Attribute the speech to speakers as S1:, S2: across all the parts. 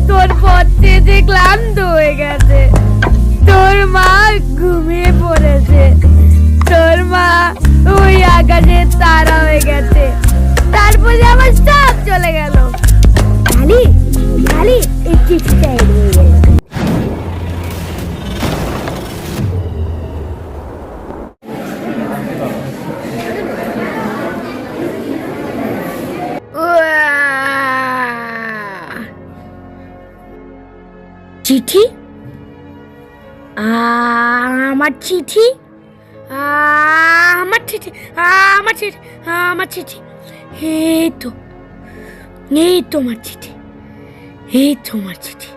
S1: তোর পথে যে ক্লান্ত হয়ে গেছে, তোর মা ঘুমিয়ে পড়েছে, তোর মা ওই আকাশে তারা হয়ে গেছে, তারপরে আমার সব চলে গেল। খালি খালি এই চিঠিটা এড়িয়ে গেল। চিঠি, আমার চিঠি, আমার চিঠি, আমার চিঠি, আমার চিঠি, এই তো তোমার চিঠি, এই তোমার চিঠি,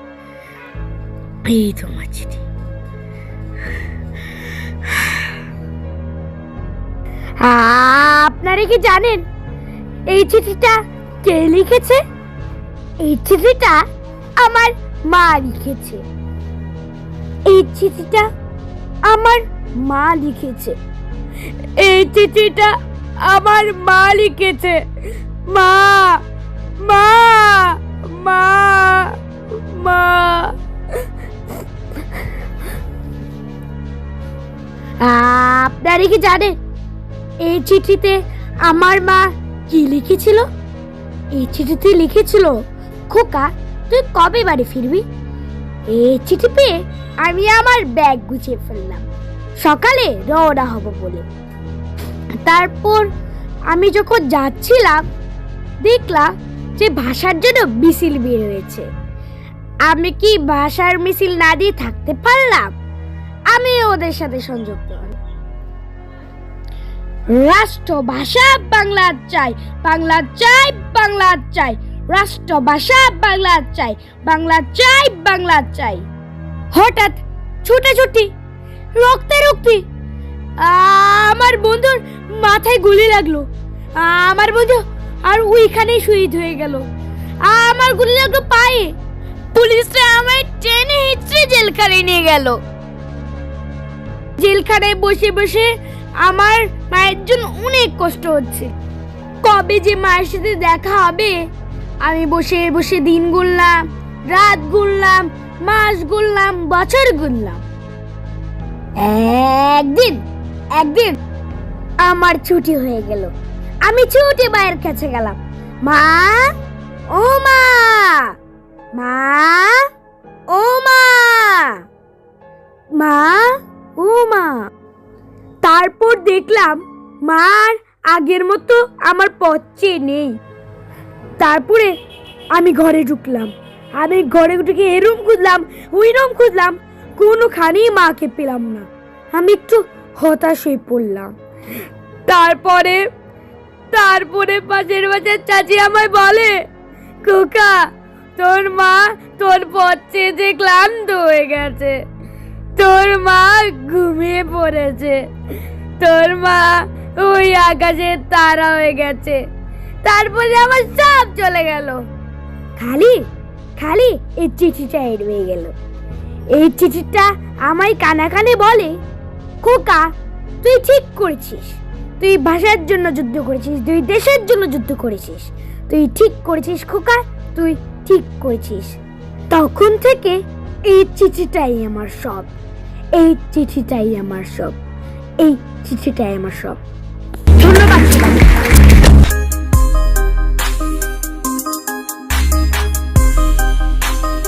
S1: এই তোমার চিঠি। আপনারা কি জানেন এই চিঠিটা কে লিখেছে? এই চিঠিটা আমার মা লিখেছে। এই চিঠিটা আমার মা লিখেছে। এই চিঠিটা আমার মা লিখেছে। মা মা মা মা। আপনারা কি জানেন এই চিঠিতে আমার মা কি লিখেছিল? এই চিঠিতে লিখেছিল, খোকা তুই কবে বাড়ি ফিরবি? এই চিঠি পেয়ে আমি আমার ব্যাগ গুছিয়ে ফেললাম, সকালে রওনা হব বলে। তারপর আমি যখন যাচ্ছিলাম দেখলাম যে ভাষার জন্য মিছিল বের হয়েছে। আমি কি ভাষার মিছিল না দিয়ে থাকতে পারলাম? আমি ওদের সাথে সংযুক্ত হলাম। রাষ্ট্রভাষা বাংলা চাই, বাংলা চাই, বাংলা চাই, রাষ্ট্রভাষা বাংলা চাই, বাংলা চাই, বাংলা চাই। হঠাৎ ছুটাছুটি, রক্তারক্তি, আমার বন্ধুর মাথায় গুলি লাগলো। আমার বন্ধু আর ওইখানেই শহীদ হয়ে গেল। আমার গুলি লাগলো পায়ে। পুলিশরা আমায় টেনে হিঁচড়ে জেলখানায় নিয়ে গেল। জেলখানায় বসে বসে আমার মায়ের জন্য অনেক কষ্ট হচ্ছে। কবে যে মায়ের সাথে দেখা হবে? আমি বসে বসে দিন গুনলাম, রাত গুনলাম, মাস গুনলাম, বছর গুনলাম। একদিন আমার ছুটি হয়ে গেল। আমি ছুটি মায়ের কাছে গেলাম। মা, ও মা, মা, ও মা, মা, ও মা। তারপর দেখলাম মার আগের মতো আমার পথ চেয়ে নেই। তারপরে আমি ঘরে ঢুকলাম। আমি ঘরে ঢুকে এই রুম খুঁজলাম, ওই রুম খুঁজলাম, কোনোখানেই মাকে পেলাম না। আমি একটু হতাশ হয়ে পড়লাম। তারপরে পাশের বাসার চাচি আমায় বলে, খোকা তোর মা তোর পথ চেয়ে যে ক্লান্ত হয়ে গেছে, তোর মা ঘুমিয়ে পড়েছে, তোর মা ওই আকাশে তারা হয়ে গেছে, তারপরে আমার সব চলে গেল। খালি খালি এই চিঠিটা এড়িয়ে গেল। এই চিঠিটা আমায় কানে কানে বলে, খোকা তুই ঠিক করেছিস, তুই ভাষার জন্য যুদ্ধ করেছিস, তুই দেশের জন্য যুদ্ধ করেছিস, তুই ঠিক করেছিস খোকা, তুই ঠিক করেছিস। তখন থেকে এই চিঠিটাই আমার সব, এই চিঠিটাই আমার সব, এই চিঠিটাই আমার সব। ধন্যবাদ।